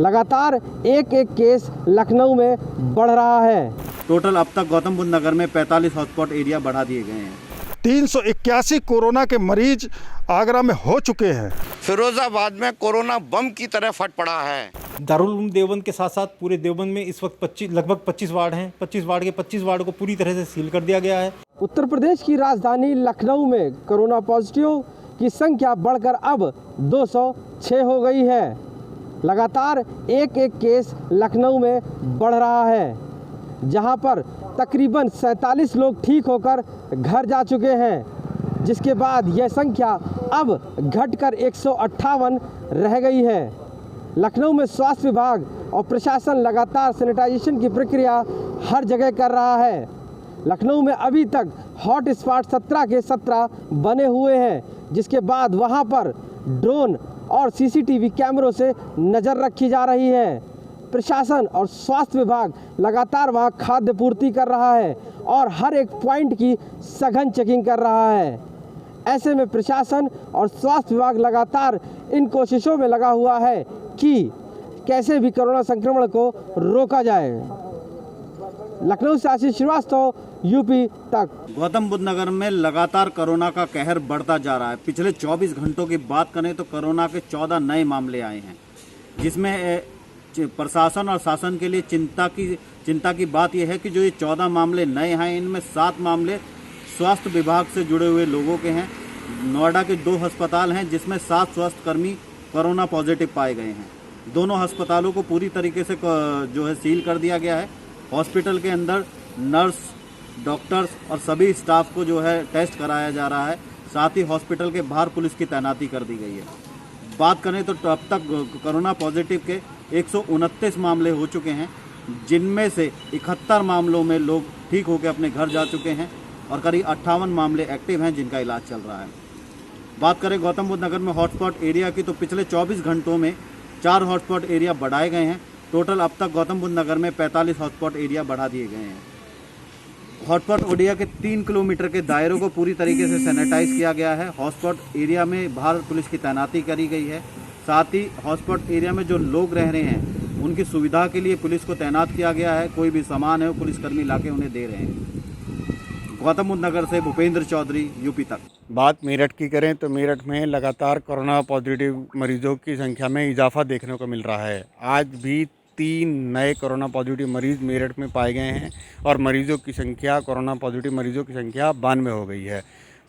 लगातार एक एक केस लखनऊ में बढ़ रहा है। टोटल अब तक गौतम बुद्ध नगर में 45 हॉटस्पॉट एरिया बढ़ा दिए गए हैं। 381 कोरोना के मरीज आगरा में हो चुके हैं। फिरोजाबाद में कोरोना बम की तरह फट पड़ा है। दारुल उलूम देवबंद के साथ साथ पूरे देवबंद में इस वक्त लगभग 25 वार्ड हैं। 25 वार्ड के 25 वार्ड को पूरी तरह से सील कर दिया गया है। उत्तर प्रदेश की राजधानी लखनऊ में कोरोना पॉजिटिव की संख्या बढ़कर अब 206 हो गई है। लगातार एक एक केस लखनऊ में बढ़ रहा है, जहां पर तकरीबन 47 लोग ठीक होकर घर जा चुके हैं, जिसके बाद यह संख्या अब घटकर 158 रह गई है। लखनऊ में स्वास्थ्य विभाग और प्रशासन लगातार सैनिटाइजेशन की प्रक्रिया हर जगह कर रहा है। लखनऊ में अभी तक हॉट स्पॉट 17 के 17 बने हुए हैं, जिसके बाद वहां पर ड्रोन और सीसीटीवी कैमरों से नज़र रखी जा रही है। प्रशासन और स्वास्थ्य विभाग लगातार वहां खाद्य पूर्ति कर रहा है और हर एक पॉइंट की सघन चेकिंग कर रहा है। ऐसे में प्रशासन और स्वास्थ्य विभाग लगातार इन कोशिशों में लगा हुआ है कि कैसे भी कोरोना संक्रमण को रोका जाए। लखनऊ से आशीष श्रीवास्तव, यूपी तक। गौतम बुद्ध नगर में लगातार कोरोना का कहर बढ़ता जा रहा है। पिछले 24 घंटों की बात करें तो कोरोना के 14 नए मामले आए हैं, जिसमें प्रशासन और शासन के लिए चिंता की बात यह है कि जो ये 14 मामले नए हैं, इनमें 7 मामले स्वास्थ्य विभाग से जुड़े हुए लोगों के हैं। नोएडा के 2 अस्पताल हैं, जिसमें 7 स्वास्थ्यकर्मी कोरोना पॉजिटिव पाए गए हैं। दोनों अस्पतालों को पूरी तरीके से जो है सील कर दिया गया है। हॉस्पिटल के अंदर नर्स, डॉक्टर्स और सभी स्टाफ को जो है टेस्ट कराया जा रहा है। साथ ही हॉस्पिटल के बाहर पुलिस की तैनाती कर दी गई है। बात करें तो अब तक कोरोना पॉजिटिव के 129 मामले हो चुके हैं, जिनमें से 71 मामलों में लोग ठीक होकर अपने घर जा चुके हैं और करीब 58 मामले एक्टिव हैं, जिनका इलाज चल रहा है। बात करें गौतम बुद्ध नगर में हॉटस्पॉट एरिया की, तो पिछले 24 घंटों में 4 हॉटस्पॉट एरिया बढ़ाए गए हैं। टोटल अब तक गौतम बुद्ध नगर में 45 हॉटस्पॉट एरिया बढ़ा दिए गए हैं। हॉटस्पॉट एरिया के 3 किलोमीटर के दायरों को पूरी तरीके से सैनिटाइज किया गया है। हॉटस्पॉट एरिया में बाहर पुलिस की तैनाती करी गई है। साथ ही हॉटस्पॉट एरिया में जो लोग रह रहे हैं, उनकी सुविधा के लिए पुलिस को तैनात किया गया है। कोई भी सामान है वो पुलिसकर्मी लाके उन्हें दे रहे हैं। गौतम बुद्ध नगर से भूपेंद्र चौधरी, यूपी तक। बात मेरठ की करें तो मेरठ में लगातार कोरोना पॉजिटिव मरीजों की संख्या में इजाफा देखने को मिल रहा है। आज भी 3 नए कोरोना पॉजिटिव मरीज मेरठ में पाए गए हैं और मरीजों की संख्या, कोरोना पॉजिटिव मरीजों की संख्या 92 हो गई है।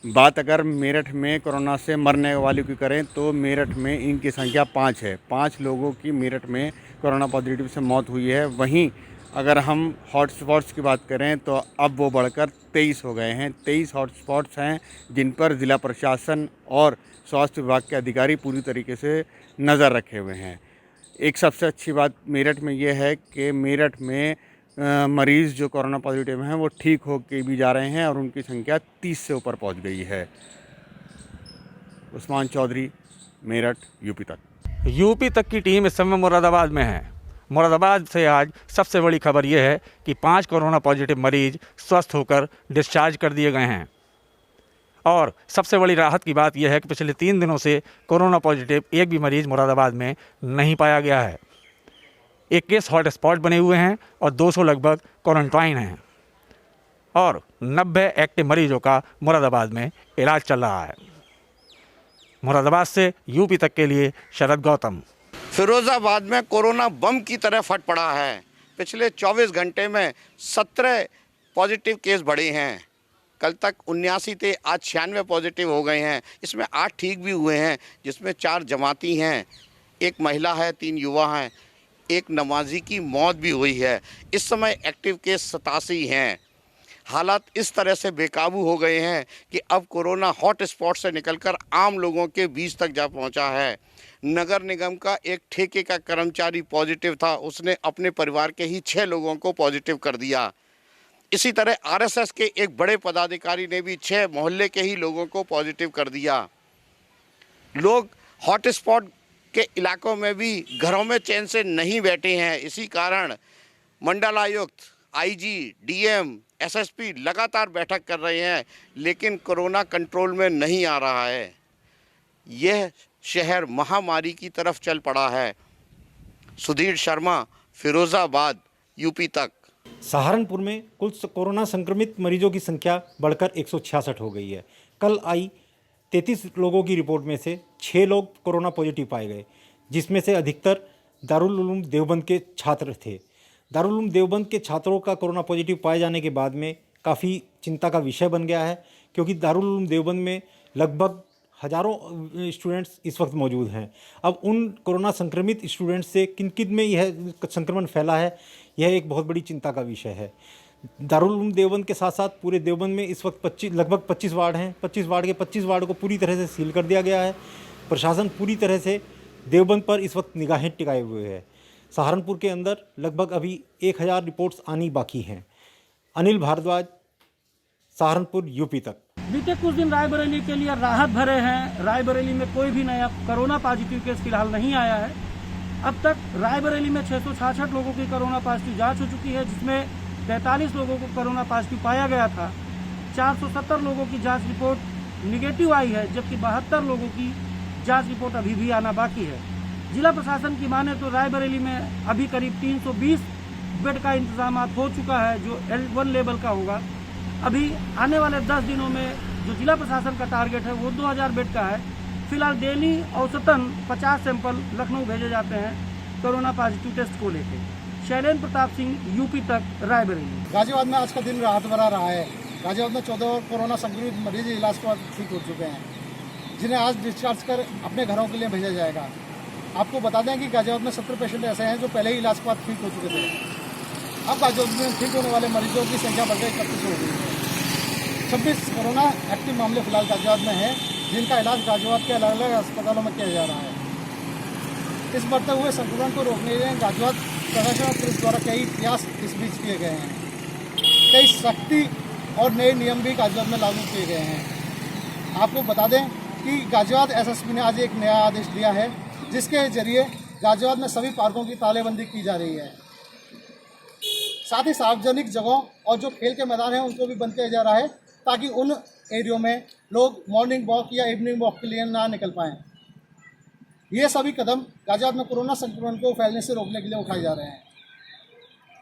बात अगर मेरठ में कोरोना से मरने वालों की करें तो मेरठ में इनकी संख्या 5 है। 5 लोगों की मेरठ में कोरोना पॉजिटिव से मौत हुई है। वहीं अगर हम हॉटस्पॉट्स की बात करें तो अब वो बढ़कर 23 हो गए हैं। 23 हॉटस्पॉट्स हैं जिन पर ज़िला प्रशासन और स्वास्थ्य विभाग के अधिकारी पूरी तरीके से नज़र रखे हुए हैं। एक सबसे अच्छी बात मेरठ में ये है कि मेरठ में मरीज़ जो कोरोना पॉजिटिव हैं वो ठीक हो के भी जा रहे हैं और उनकी संख्या 30 से ऊपर पहुंच गई है। उस्मान चौधरी, मेरठ, यूपी तक। यूपी तक की टीम इस समय मुरादाबाद में है। मुरादाबाद से आज सबसे बड़ी खबर यह है कि 5 कोरोना पॉजिटिव मरीज स्वस्थ होकर डिस्चार्ज कर दिए गए हैं। और सबसे बड़ी राहत की बात यह है कि पिछले 3 दिनों से कोरोना पॉजिटिव एक भी मरीज़ मुरादाबाद में नहीं पाया गया है। 21 हॉट स्पॉट बने हुए हैं और 200 लगभग क्वारंटाइन हैं और 90 एक्टिव मरीजों का मुरादाबाद में इलाज चल रहा है। मुरादाबाद से यूपी तक के लिए शरद गौतम। फिरोजाबाद में कोरोना बम की तरह फट पड़ा है। पिछले 24 घंटे में 17 पॉजिटिव केस बढ़े हैं। कल तक 79 थे, आज 96 पॉजिटिव हो गए हैं। इसमें 8 ठीक भी हुए हैं, जिसमें 4 जमाती हैं, 1 महिला है, 3 युवा हैं, 1 नमाजी की मौत भी हुई है। इस समय एक्टिव केस 87 हैं। हालात इस तरह से बेकाबू हो गए हैं कि अब कोरोना हॉट स्पॉट से निकलकर आम लोगों के बीच तक जा पहुंचा है। नगर निगम का एक ठेके का कर्मचारी पॉजिटिव था, उसने अपने परिवार के ही 6 लोगों को पॉजिटिव कर दिया। इसी तरह आरएसएस के एक बड़े पदाधिकारी ने भी 6 मोहल्ले के ही लोगों को पॉजिटिव कर दिया। लोग हॉट स्पॉट के इलाकों में भी घरों में चैन से नहीं बैठे हैं। इसी कारण मंडलायुक्त, आईजी, डीएम, एसएसपी लगातार बैठक कर रहे हैं, लेकिन कोरोना कंट्रोल में नहीं आ रहा है। यह शहर महामारी की तरफ चल पड़ा है। सुधीर शर्मा, फिरोजाबाद, यूपी तक। सहारनपुर में कुल कोरोना संक्रमित मरीजों की संख्या बढ़कर 166 हो गई है। कल आई 33 लोगों की रिपोर्ट में से 6 लोग कोरोना पॉजिटिव पाए गए, जिसमें से अधिकतर दारुल उलूम देवबंद के छात्र थे। दारुल उलूम देवबंद के छात्रों का कोरोना पॉजिटिव पाए जाने के बाद में काफ़ी चिंता का विषय बन गया है, क्योंकि दारुल उलूम देवबंद में लगभग हज़ारों स्टूडेंट्स इस वक्त मौजूद हैं। अब उन कोरोना संक्रमित स्टूडेंट्स से किन किन में यह संक्रमण फैला है, यह एक बहुत बड़ी चिंता का विषय है। दारुल उलूम देवबंद के साथ साथ पूरे देवबंद में इस वक्त लगभग 25 वार्ड हैं। 25 वार्ड के 25 वार्ड को पूरी तरह से सील कर दिया गया है। प्रशासन पूरी तरह से देवबंद पर इस वक्त निगाहें टिकाए हुए है। सहारनपुर के अंदर लगभग अभी 1000 रिपोर्ट्स आनी बाकी हैं। अनिल भारद्वाज, सहारनपुर, यूपी तक। बीते कुछ दिन रायबरेली के लिए राहत भरे हैं। रायबरेली में कोई भी नया कोरोना पॉजिटिव केस फिलहाल नहीं आया है। अब तक रायबरेली में 666 लोगों की कोरोना पॉजिटिव जांच हो चुकी है, जिसमें 43 लोगों को कोरोना पॉजिटिव पाया गया था। 470 लोगों की जांच रिपोर्ट निगेटिव आई है, जबकि 72 लोगों की जांच रिपोर्ट अभी भी आना बाकी है। जिला प्रशासन की माने तो रायबरेली में अभी करीब 320 बेड का इंतजाम हो चुका है, जो L1 लेवल का होगा। अभी आने वाले 10 दिनों में जो जिला प्रशासन का टारगेट है वो 2000 बेड का है। फिलहाल डेली औसतन 50 सैंपल लखनऊ भेजे जाते हैं कोरोना पॉजिटिव टेस्ट को लेकर। शैलेंद्र प्रताप सिंह, यूपी तक, रायबरेली। गाजियाबाद में आज का दिन राहत भरा रहा है। गाजियाबाद में 14 कोरोना संक्रमित मरीज इलाज के बाद ठीक हो चुके हैं, जिन्हें आज डिस्चार्ज कर अपने घरों के लिए भेजा जाएगा। आपको बता दें कि गाजियाबाद में 70 पेशेंट ऐसे हैं जो पहले ही इलाज के बाद ठीक हो चुके थे। अब गाजियाबाद में ठीक होने वाले मरीजों की संख्या बढ़कर 31 हो गई है। 26 कोरोना एक्टिव मामले फिलहाल गाजियाबाद में हैं, जिनका इलाज गाजियाबाद के अलग अलग अस्पतालों में किया जा रहा है। इस बढ़ते हुए संक्रमण को रोकने के लिए गाजियाबाद प्रशासन और पुलिस द्वारा कई प्रयास इस बीच किए गए हैं। कई सख्ती और नए नियम भी गाजियाबाद में लागू किए गए हैं। आपको बता दें कि गाजियाबाद SSP ने आज एक नया आदेश दिया है, जिसके जरिए गाजियाबाद में सभी पार्कों की तालेबंदी की जा रही है। साथ ही सार्वजनिक जगहों और जो खेल के मैदान हैं उनको भी बंद किया जा रहा है, ताकि उन एरियो में लोग मॉर्निंग वॉक या इवनिंग वॉक के लिए ना निकल पाएँ। ये सभी कदम गाजियाबाद में कोरोना संक्रमण को फैलने से रोकने के लिए उठाए जा रहे हैं।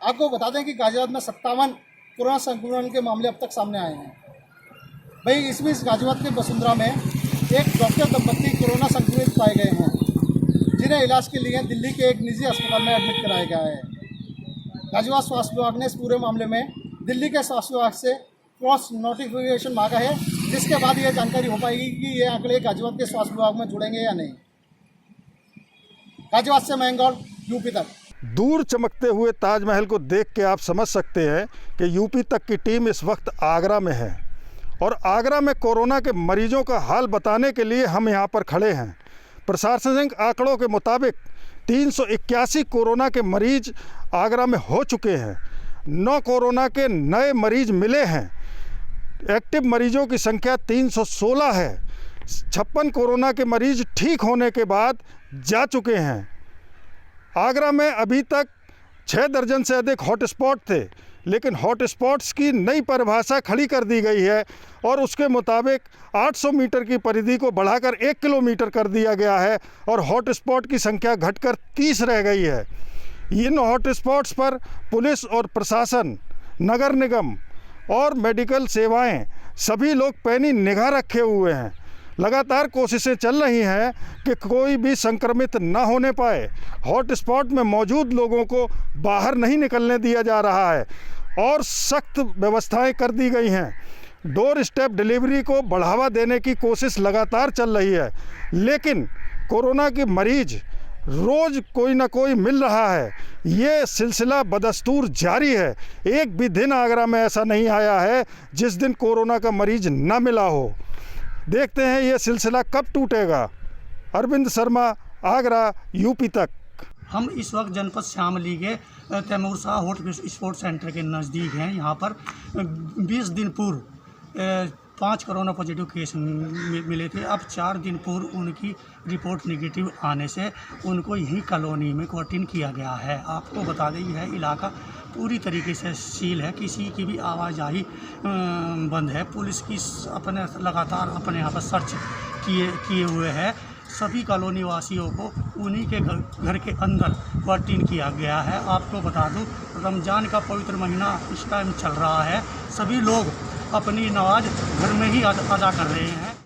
आपको बता दें कि गाजियाबाद में 57 कोरोना संक्रमण के मामले अब तक सामने आए हैं। वहीं इस बीच गाजियाबाद के वसुंधरा में एक डॉक्टर दंपत्ति कोरोना संक्रमित पाए गए हैं, जिन्हें इलाज के लिए दिल्ली के एक निजी अस्पताल में एडमिट कराया गया है। गाजियाबाद स्वास्थ्य विभाग ने इस पूरे मामले में दिल्ली के स्वास्थ्य विभाग से क्रॉस नोटिफिकेशन मांगा है, जिसके बाद यह जानकारी हो पाएगी कि ये आंकड़े गाजियाबाद के स्वास्थ्य विभाग में जुड़ेंगे या नहीं। गाजियाबाद से मैंगौल, यूपी तक। दूर चमकते हुए ताजमहल को देख के आप समझ सकते हैं कि यूपी तक की टीम इस वक्त आगरा में है, और आगरा में कोरोना के मरीजों का हाल बताने के लिए हम यहाँ पर खड़े हैं। प्रशासनिक आंकड़ों के मुताबिक 381 कोरोना के मरीज आगरा में हो चुके हैं। 9 कोरोना के नए मरीज मिले हैं। एक्टिव मरीजों की संख्या 316 है। 56 कोरोना के मरीज ठीक होने के बाद जा चुके हैं। आगरा में अभी तक 6 दर्जन से अधिक हॉटस्पॉट थे, लेकिन हॉटस्पॉट्स की नई परिभाषा खड़ी कर दी गई है और उसके मुताबिक 800 मीटर की परिधि को बढ़ाकर 1 किलोमीटर कर दिया गया है और हॉटस्पॉट की संख्या घटकर 30 रह गई है। इन हॉटस्पॉट्स पर पुलिस और प्रशासन, नगर निगम और मेडिकल सेवाएं सभी लोग पैनी निगाह रखे हुए हैं। लगातार कोशिशें चल रही हैं कि कोई भी संक्रमित न होने पाए। हॉटस्पॉट में मौजूद लोगों को बाहर नहीं निकलने दिया जा रहा है और सख्त व्यवस्थाएं कर दी गई हैं। डोर स्टेप डिलीवरी को बढ़ावा देने की कोशिश लगातार चल रही है, लेकिन कोरोना के मरीज रोज़ कोई ना कोई मिल रहा है। ये सिलसिला बदस्तूर जारी है। एक भी दिन आगरा में ऐसा नहीं आया है जिस दिन कोरोना का मरीज ना मिला हो। देखते हैं ये सिलसिला कब टूटेगा। अरविंद शर्मा, आगरा, यूपी तक। हम इस वक्त जनपद शामली के Taimur Shah hot sports centre के नज़दीक हैं। यहाँ पर 20 दिन पूर्व 5 कोरोना पॉजिटिव केस मिले थे। अब 4 दिन पूर्व उनकी रिपोर्ट नेगेटिव आने से उनको यहीं कॉलोनी में क्वारंटीन किया गया है। आपको बता दें यह इलाका पूरी तरीके से सील है, किसी की भी आवाजाही बंद है। पुलिस की लगातार अपने यहाँ पर सर्च किए हुए है। सभी कॉलोनी वासियों को उन्हीं के घर के अंदर क्वारंटीन किया गया है। आपको बता दूं, रमज़ान का पवित्र महीना इस टाइम चल रहा है। सभी लोग अपनी नमाज घर में ही अदा कर रहे हैं।